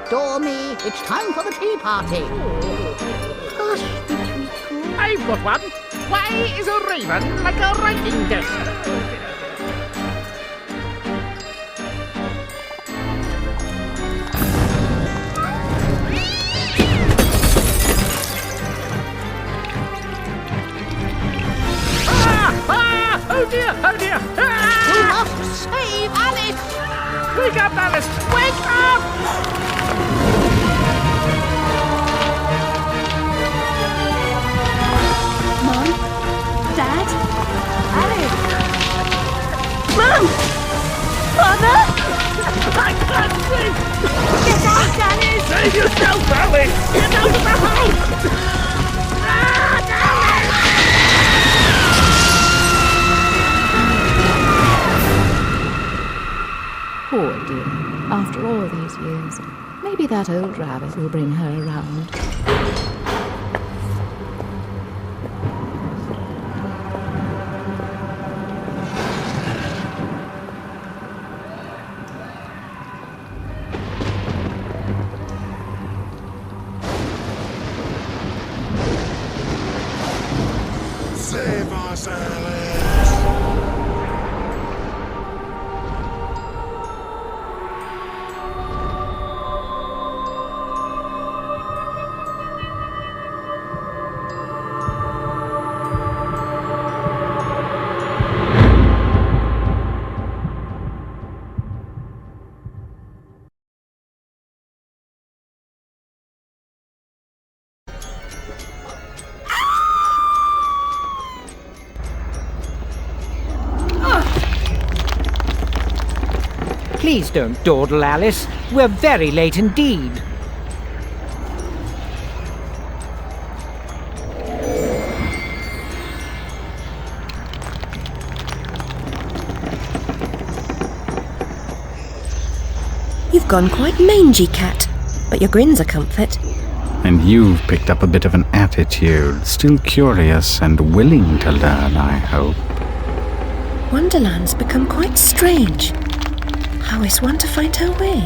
adore me. It's time for the tea party. Hush, Tweedle. I've got one. Why is a raven like a writing desk? Oh dear, oh dear! Ah! You must save Alice! Wake up, Alice! Wake up! Mom? Dad? Alice! Mom! Father? I can't breathe! Get out, Alice! Save yourself, Alice! Get out of the house! Ah, Alice! Poor dear. After all these years, maybe that old rabbit will bring her around. Save us, Alice! Please don't dawdle, Alice. We're very late indeed. You've gone quite mangy, Cat, but your grin's a comfort. And you've picked up a bit of an attitude, still curious and willing to learn, I hope. Wonderland's become quite strange. How is one to find her way?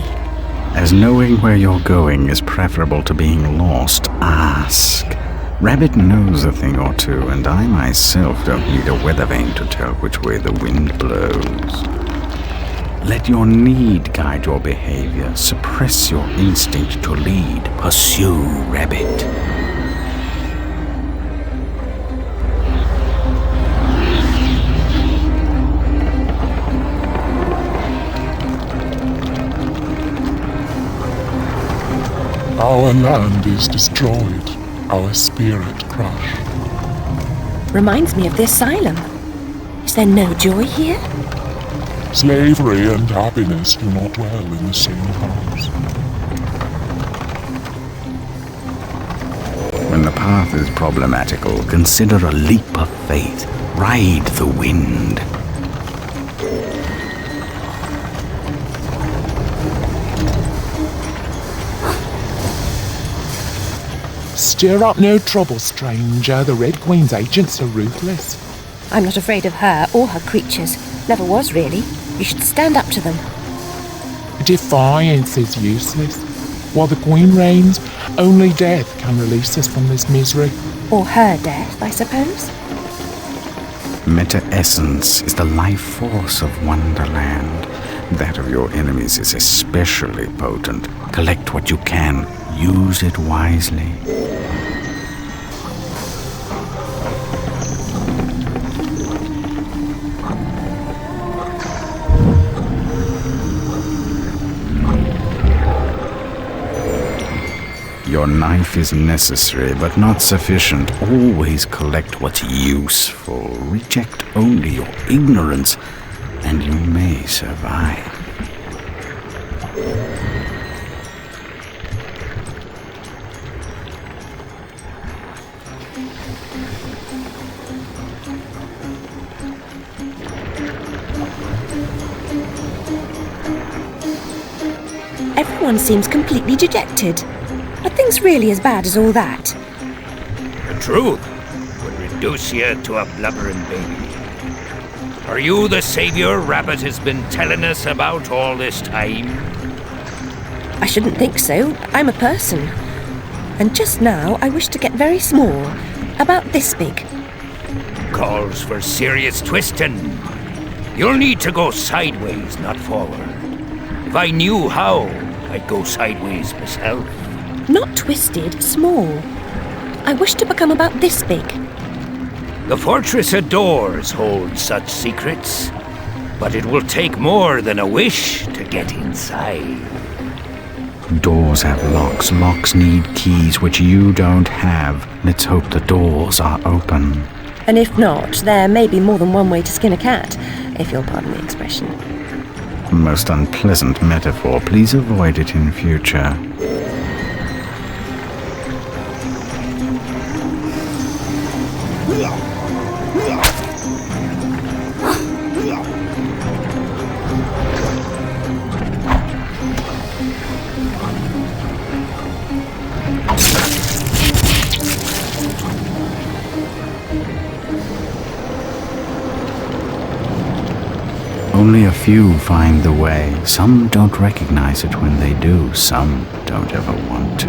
As knowing where you're going is preferable to being lost, ask. Rabbit knows a thing or two, and I myself don't need a weather vane to tell which way the wind blows. Let your need guide your behavior. Suppress your instinct to lead. Pursue, Rabbit. Our land is destroyed, our spirit crushed. Reminds me of the asylum. Is there no joy here? Slavery and happiness do not dwell in the same house. When the path is problematical, consider a leap of faith. Ride the wind. Stir up no trouble, stranger. The Red Queen's agents are ruthless. I'm not afraid of her or her creatures. Never was, really. You should stand up to them. Defiance is useless. While the Queen reigns, only death can release us from this misery. Or her death, I suppose. Meta-essence is the life force of Wonderland. That of your enemies is especially potent. Collect what you can. Use it wisely. Your knife is necessary, but not sufficient. Always collect what's useful. Reject only your ignorance, and you may survive. Everyone seems completely dejected. Are things really as bad as all that? The truth would reduce you to a blubbering baby. Are you the savior Rabbit has been telling us about all this time? I shouldn't think so. I'm a person. And just now I wish to get very small, about this big. Calls for serious twisting. You'll need to go sideways, not forward. If I knew how, I'd go sideways myself. Not twisted, small. I wish to become about this big. The fortress of doors holds such secrets, but it will take more than a wish to get inside. Doors have locks. Locks need keys, which you don't have. Let's hope the doors are open. And if not, there may be more than one way to skin a cat, if you'll pardon the expression. Most unpleasant metaphor. Please avoid it in future. Only a few find the way. Some don't recognize it when they do. Some don't ever want to.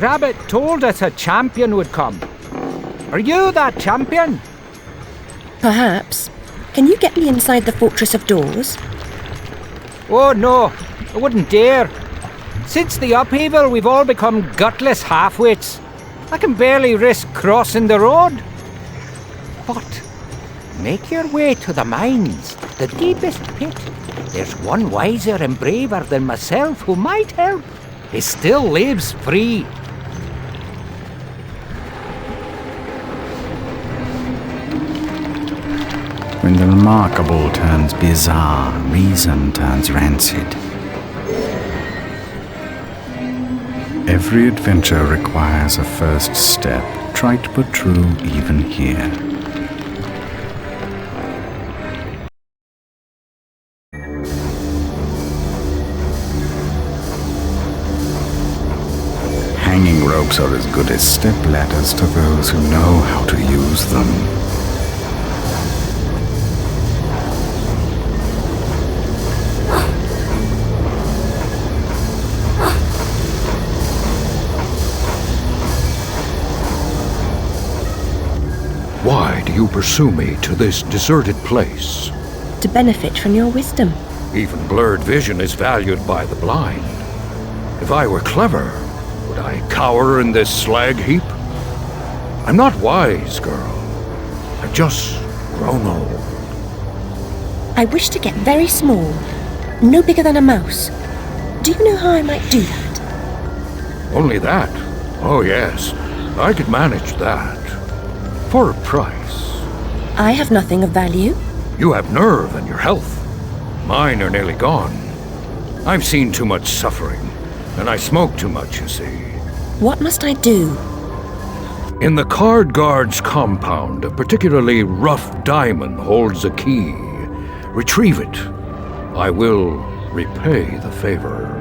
Rabbit told us a champion would come. Are you that champion? Perhaps. Can you get me inside the Fortress of Doors? Oh no, I wouldn't dare. Since the upheaval, we've all become gutless half-wits. I can barely risk crossing the road. But make your way to the mines, the deepest pit. There's one wiser and braver than myself who might help. He still lives free. When the remarkable turns bizarre, reason turns rancid. Every adventure requires a first step, trite but true even here. Hanging ropes are as good as step ladders to those who know how to use them. Why do you pursue me to this deserted place? To benefit from your wisdom. Even blurred vision is valued by the blind. If I were clever, would I cower in this slag heap? I'm not wise, girl. I've just grown old. I wish to get very small, no bigger than a mouse. Do you know how I might do that? Only that? Oh yes, I could manage that. For a price. I have nothing of value. You have nerve and your health. Mine are nearly gone. I've seen too much suffering, and I smoke too much, you see. What must I do? In the Card Guard's compound, a particularly rough diamond holds a key. Retrieve it. I will repay the favor.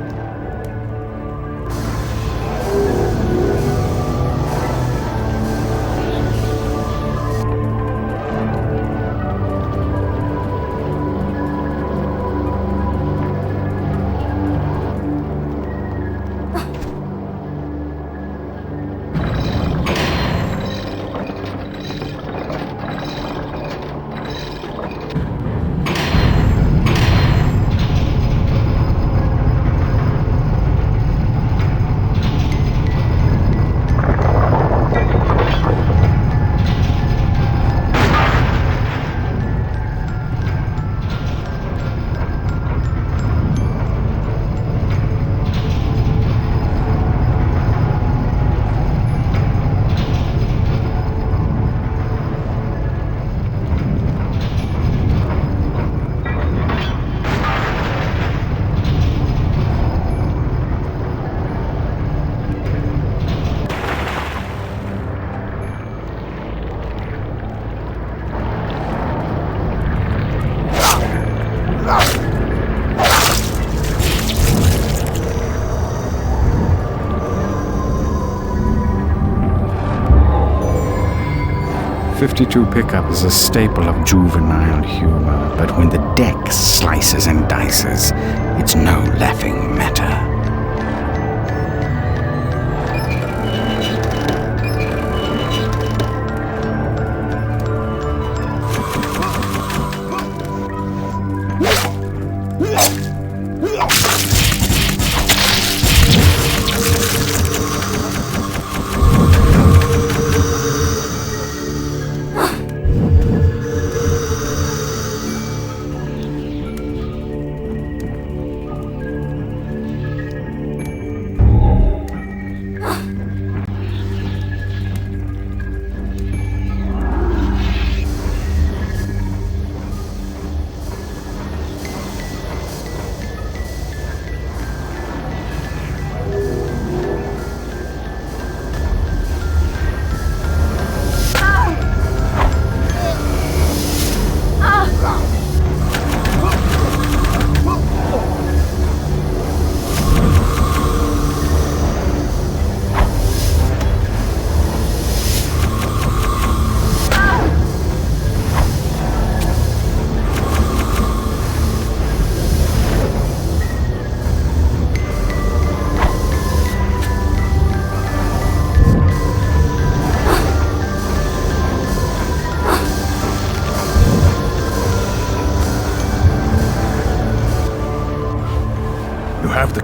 52 pickup is a staple of juvenile humor, but when the deck slices and dices, it's no laughing matter.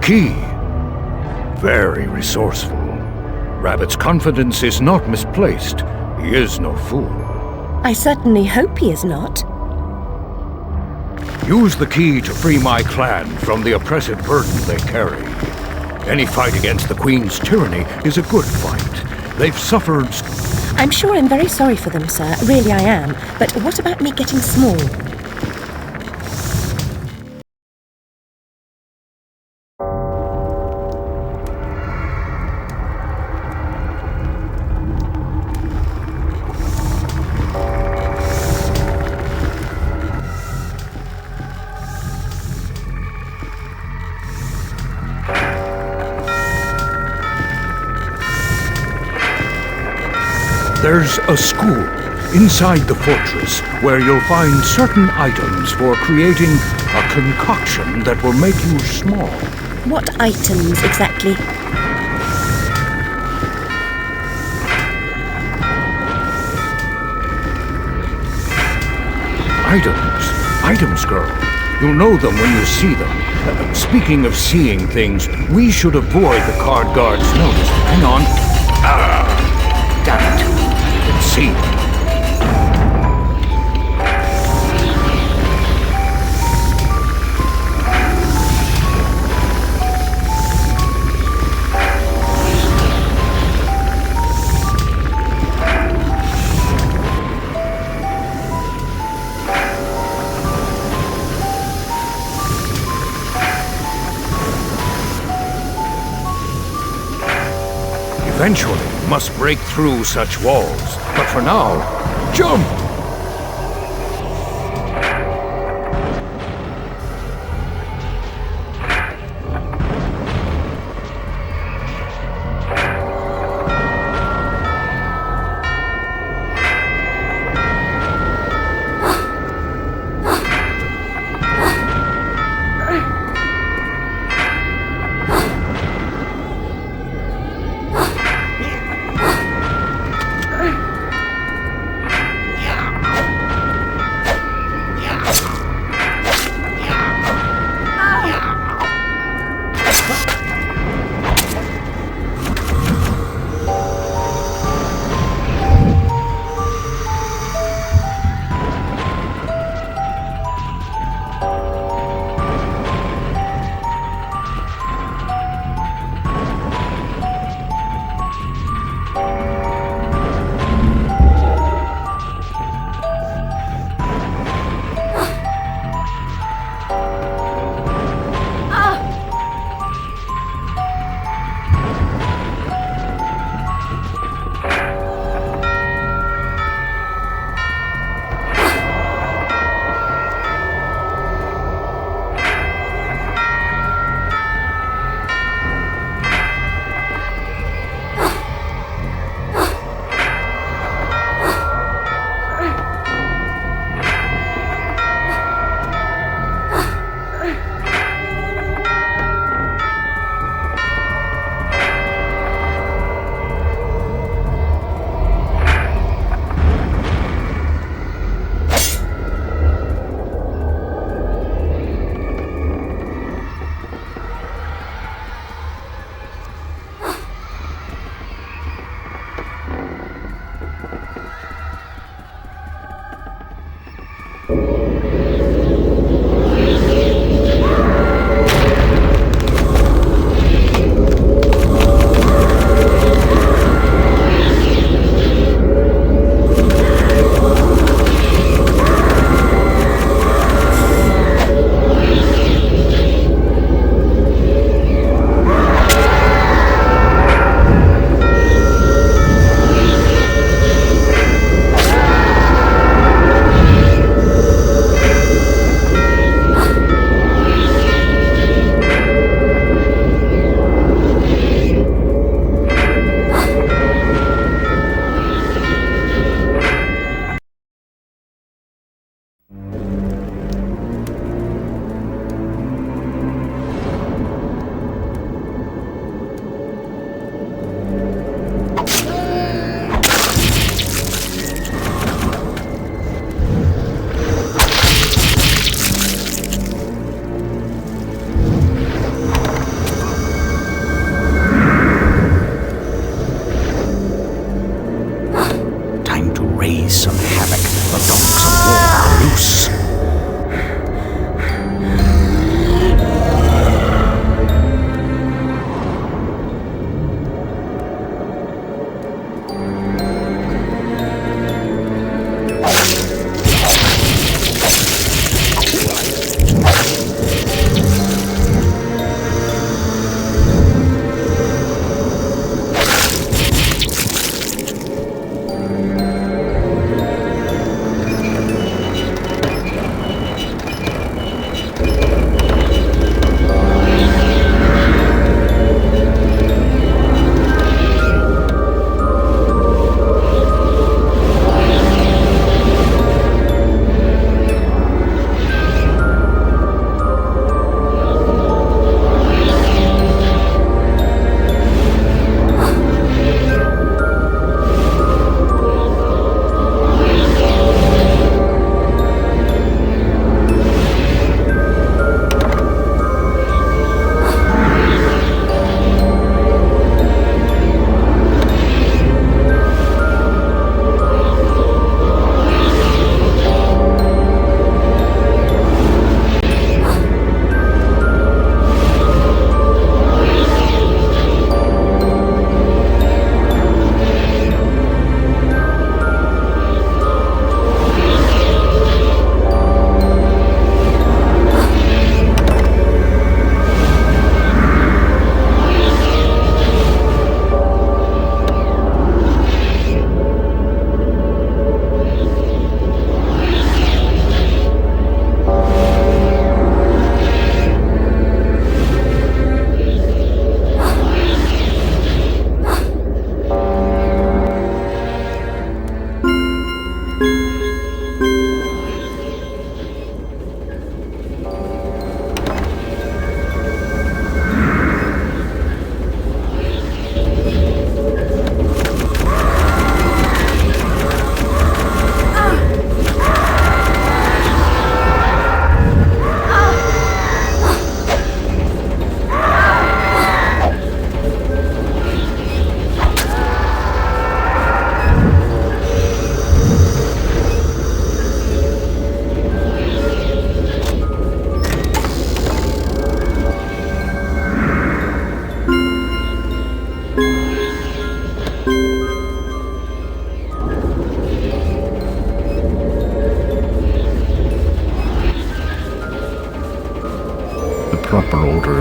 Key. Very resourceful. Rabbit's confidence is not misplaced. He is no fool. I certainly hope he is not. Use the key to free my clan from the oppressive burden they carry. Any fight against the Queen's tyranny is a good fight. They've suffered... I'm sure I'm very sorry for them, sir. Really I am. But what about me getting small? There's a school inside the fortress where you'll find certain items for creating a concoction that will make you small. What items exactly? Items, girl. You'll know them when you see them. Speaking of seeing things, we should avoid the card guard's notice. Hang on. Damn it. See. Eventually, must break through such walls. But for now, jump!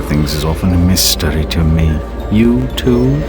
of things is often a mystery to me. You too?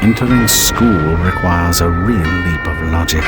Entering school requires a real leap of logic.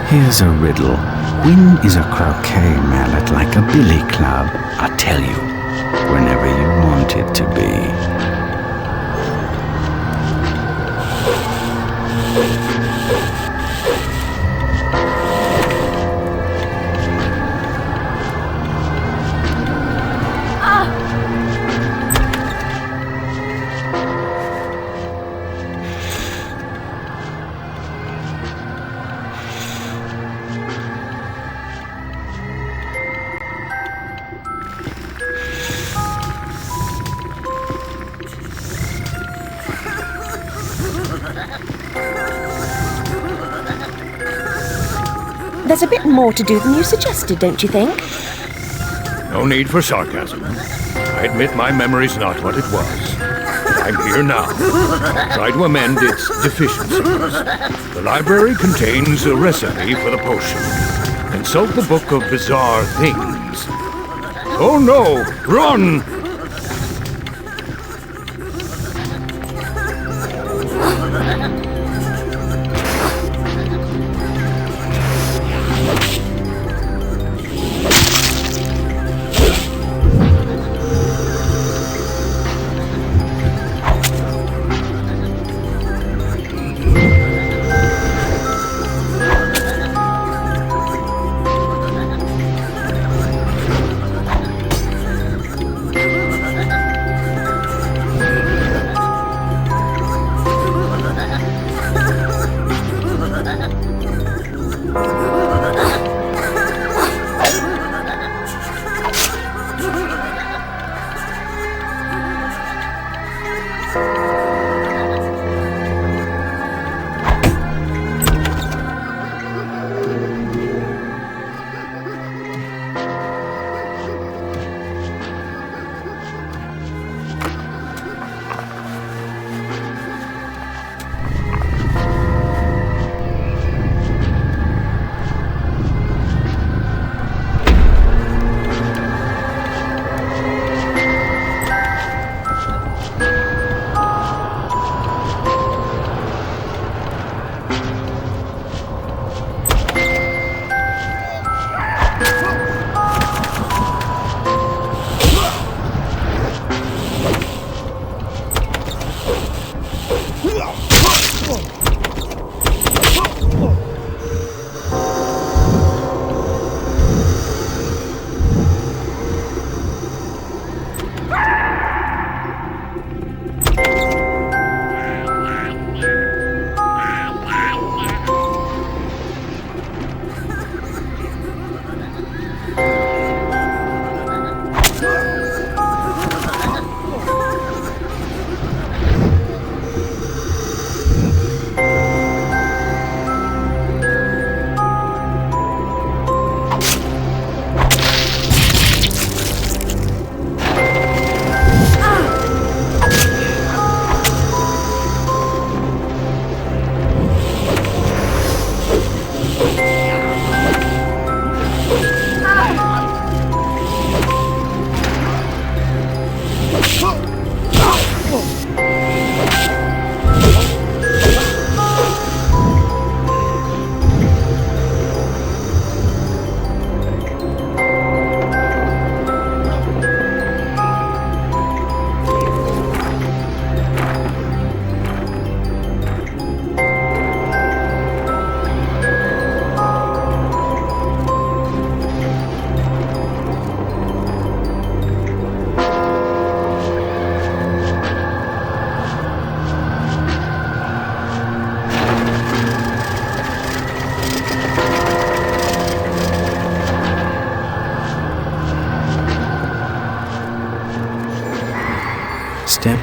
Here's a riddle. When is a croquet mallet like a billy club? I tell you, whenever you want it to be. There's a bit more to do than you suggested, don't you think? No need for sarcasm. I admit my memory's not what it was. But I'm here now. Try to amend its deficiencies. The library contains a recipe for the potion. Consult the Book of Bizarre Things. Oh no! Run!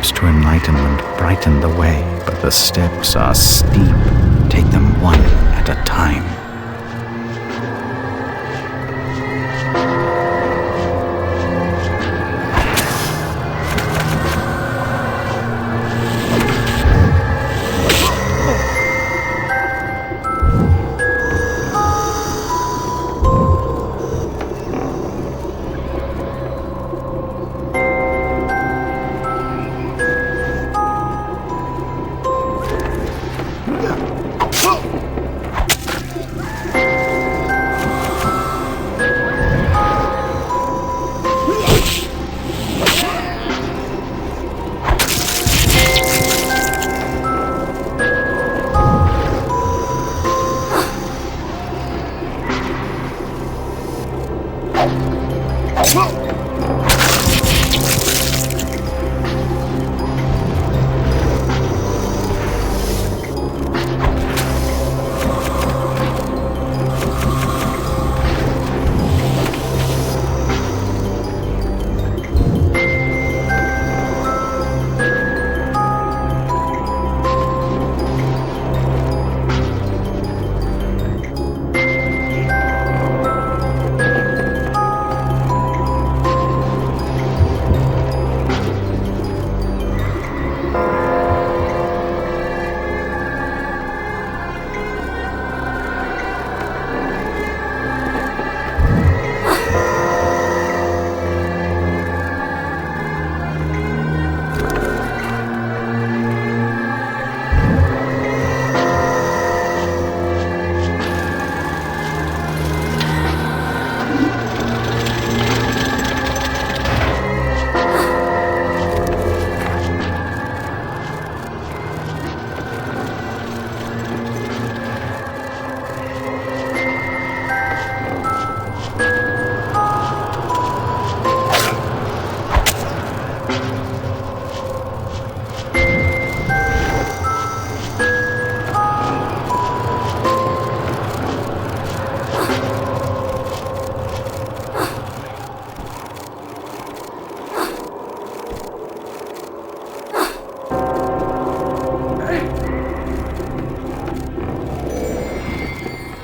steps to enlightenment brighten the way, but the steps are steep. Take them one at a time.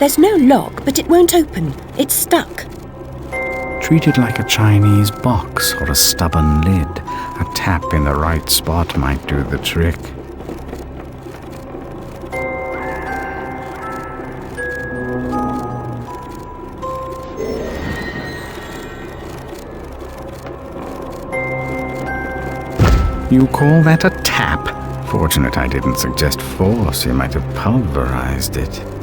There's no lock, but it won't open. It's stuck. Treat it like a Chinese box or a stubborn lid. A tap in the right spot might do the trick. You call that a tap? Fortunate I didn't suggest force. You might have pulverized it.